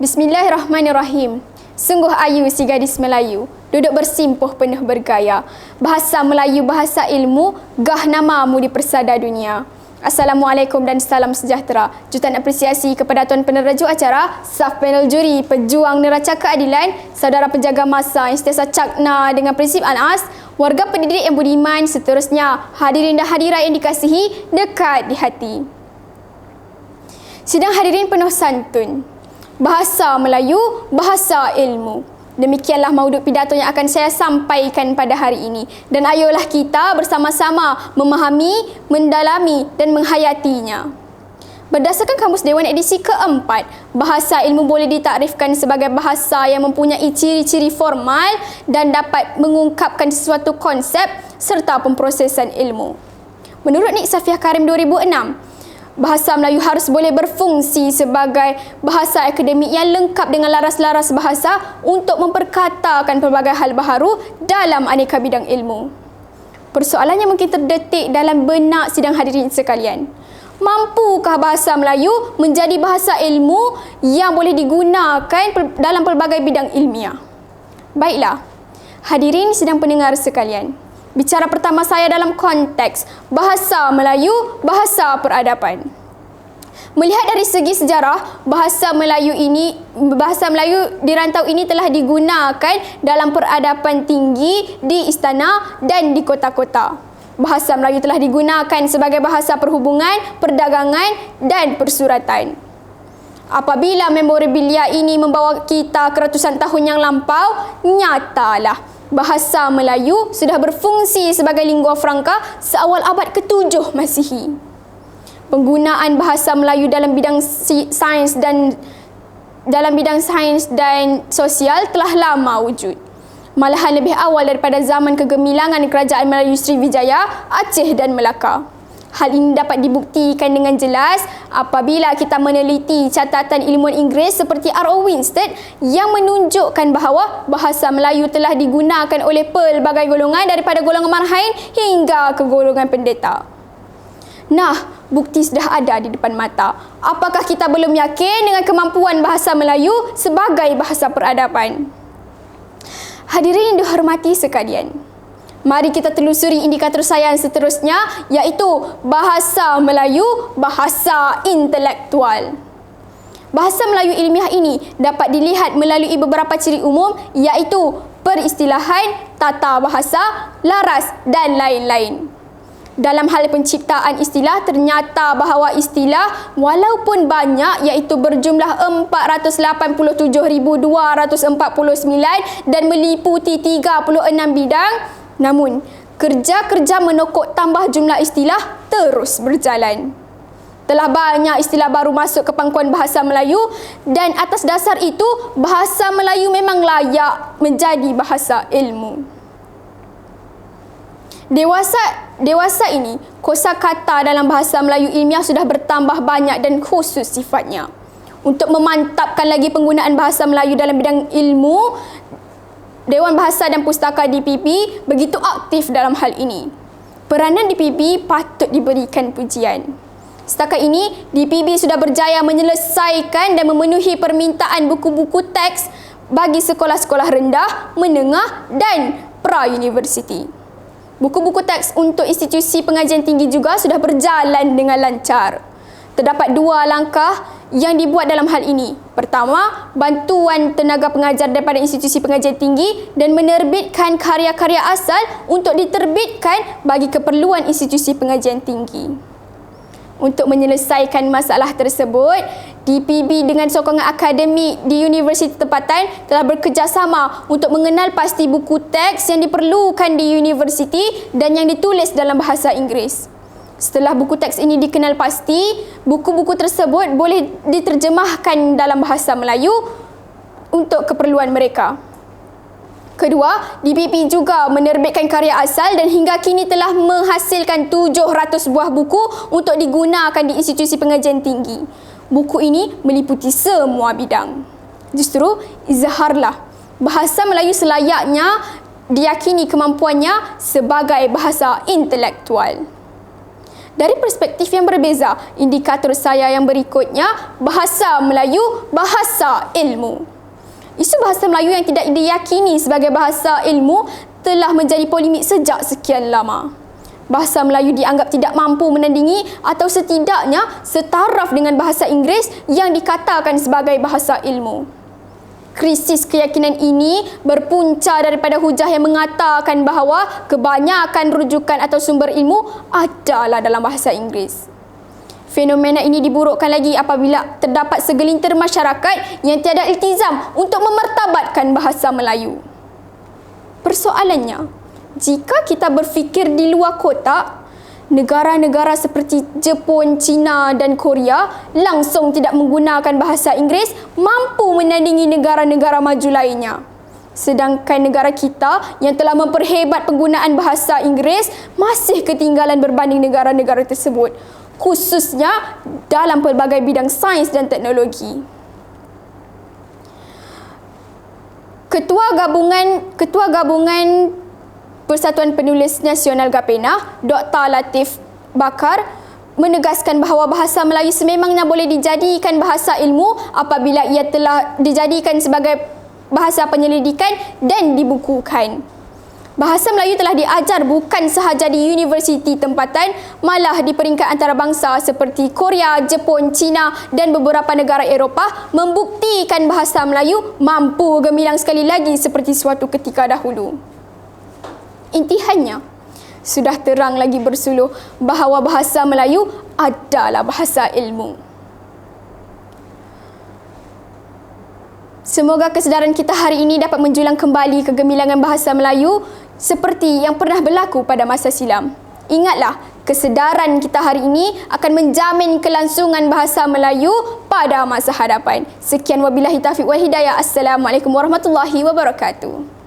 Bismillahirrahmanirrahim. Sungguh ayu si gadis Melayu, duduk bersimpuh penuh bergaya. Bahasa Melayu bahasa ilmu, gah namamu di persada dunia. Assalamualaikum dan salam sejahtera. Jutaan apresiasi kepada Tuan Peneraju acara, staf panel juri, pejuang neraca keadilan, saudara penjaga masa yang sentiasa cakna dengan prinsip ANAS, warga pendidik yang budiman, seterusnya hadirin dan hadirat yang dikasihi dekat di hati. Sidang hadirin penuh santun. Bahasa Melayu, bahasa ilmu. Demikianlah maudud pidato yang akan saya sampaikan pada hari ini. Dan ayolah kita bersama-sama memahami, mendalami dan menghayatinya. Berdasarkan Kamus Dewan edisi keempat, bahasa ilmu boleh ditakrifkan sebagai bahasa yang mempunyai ciri-ciri formal dan dapat mengungkapkan sesuatu konsep serta pemprosesan ilmu. Menurut Nik Safiah Karim 2006, bahasa Melayu harus boleh berfungsi sebagai bahasa akademik yang lengkap dengan laras-laras bahasa untuk memperkatakan pelbagai hal baharu dalam aneka bidang ilmu. Persoalannya mungkin terdetik dalam benak sidang hadirin sekalian. Mampukah bahasa Melayu menjadi bahasa ilmu yang boleh digunakan dalam pelbagai bidang ilmiah? Baiklah, hadirin sidang pendengar sekalian. Bicara pertama saya dalam konteks bahasa Melayu, bahasa peradaban. Melihat dari segi sejarah, bahasa Melayu di rantau ini telah digunakan dalam peradaban tinggi di istana dan di kota-kota. Bahasa Melayu telah digunakan sebagai bahasa perhubungan, perdagangan dan persuratan. Apabila memorabilia ini membawa kita ke ratusan tahun yang lampau, nyatalah bahasa Melayu sudah berfungsi sebagai lingua franca seawal abad ke-7 Masihi. Penggunaan bahasa Melayu dalam bidang sains dan sosial telah lama wujud. Malahan lebih awal daripada zaman kegemilangan Kerajaan Melayu Sriwijaya, Aceh dan Melaka. Hal ini dapat dibuktikan dengan jelas apabila kita meneliti catatan ilmuwan Inggeris seperti R.O. Winstead yang menunjukkan bahawa bahasa Melayu telah digunakan oleh pelbagai golongan daripada golongan marhain hingga ke golongan pendeta. Nah, bukti sudah ada di depan mata. Apakah kita belum yakin dengan kemampuan bahasa Melayu sebagai bahasa peradaban? Hadirin yang dihormati sekalian, mari kita telusuri indikator sains seterusnya, iaitu bahasa Melayu, bahasa intelektual. Bahasa Melayu ilmiah ini dapat dilihat melalui beberapa ciri umum, iaitu peristilahan, tata bahasa, laras dan lain-lain. Dalam hal penciptaan istilah, ternyata bahawa istilah walaupun banyak, iaitu berjumlah 487,249 dan meliputi 36 bidang, namun, kerja-kerja menokok tambah jumlah istilah terus berjalan. Telah banyak istilah baru masuk ke pangkuan bahasa Melayu dan atas dasar itu, bahasa Melayu memang layak menjadi bahasa ilmu. Dewasa ini, kosakata dalam bahasa Melayu ilmiah sudah bertambah banyak dan khusus sifatnya. Untuk memantapkan lagi penggunaan bahasa Melayu dalam bidang ilmu, Dewan Bahasa dan Pustaka DPP begitu aktif dalam hal ini. Peranan DPP patut diberikan pujian. Setakat ini, DPP sudah berjaya menyelesaikan dan memenuhi permintaan buku-buku teks bagi sekolah-sekolah rendah, menengah dan pra-universiti. Buku-buku teks untuk institusi pengajian tinggi juga sudah berjalan dengan lancar. Terdapat dua langkah yang dibuat dalam hal ini. Pertama, bantuan tenaga pengajar daripada institusi pengajian tinggi dan menerbitkan karya-karya asal untuk diterbitkan bagi keperluan institusi pengajian tinggi. Untuk menyelesaikan masalah tersebut, DPB dengan sokongan akademik di universiti tempatan telah bekerjasama untuk mengenal pasti buku teks yang diperlukan di universiti dan yang ditulis dalam bahasa Inggeris. Setelah buku teks ini dikenal pasti, buku-buku tersebut boleh diterjemahkan dalam bahasa Melayu untuk keperluan mereka. Kedua, DPP juga menerbitkan karya asal dan hingga kini telah menghasilkan 700 buah buku untuk digunakan di institusi pengajian tinggi. Buku ini meliputi semua bidang. Justru, izharlah bahasa Melayu selayaknya diyakini kemampuannya sebagai bahasa intelektual. dari perspektif yang berbeza. Indikator saya yang berikutnya, bahasa Melayu, bahasa ilmu. Isu bahasa Melayu yang tidak diyakini sebagai bahasa ilmu telah menjadi polemik sejak sekian lama. Bahasa Melayu dianggap tidak mampu menandingi atau setidaknya setaraf dengan bahasa Inggeris yang dikatakan sebagai bahasa ilmu. Krisis keyakinan ini berpunca daripada hujah yang mengatakan bahawa kebanyakan rujukan atau sumber ilmu adalah dalam bahasa Inggeris. Fenomena ini diburukkan lagi apabila terdapat segelintir masyarakat yang tiada iltizam untuk memartabatkan bahasa Melayu. Persoalannya, jika kita berfikir di luar kotak, negara-negara seperti Jepun, China dan Korea langsung tidak menggunakan bahasa Inggeris mampu menandingi negara-negara maju lainnya. Sedangkan negara kita yang telah memperhebat penggunaan bahasa Inggeris masih ketinggalan berbanding negara-negara tersebut, khususnya dalam pelbagai bidang sains dan teknologi. Ketua Gabungan Persatuan Penulis Nasional Gapena, Dr. Latif Bakar, menegaskan bahawa bahasa Melayu sememangnya boleh dijadikan bahasa ilmu apabila ia telah dijadikan sebagai bahasa penyelidikan dan dibukukan. Bahasa Melayu telah diajar bukan sahaja di universiti tempatan, malah di peringkat antarabangsa seperti Korea, Jepun, China dan beberapa negara Eropah membuktikan bahasa Melayu mampu gemilang sekali lagi seperti suatu ketika dahulu. Intihannya, sudah terang lagi bersuluh bahawa bahasa Melayu adalah bahasa ilmu. Semoga kesedaran kita hari ini dapat menjulang kembali kegemilangan bahasa Melayu seperti yang pernah berlaku pada masa silam. Ingatlah, kesedaran kita hari ini akan menjamin kelangsungan bahasa Melayu pada masa hadapan. Sekian wabillahi taufiq wal hidayah. Assalamualaikum warahmatullahi wabarakatuh.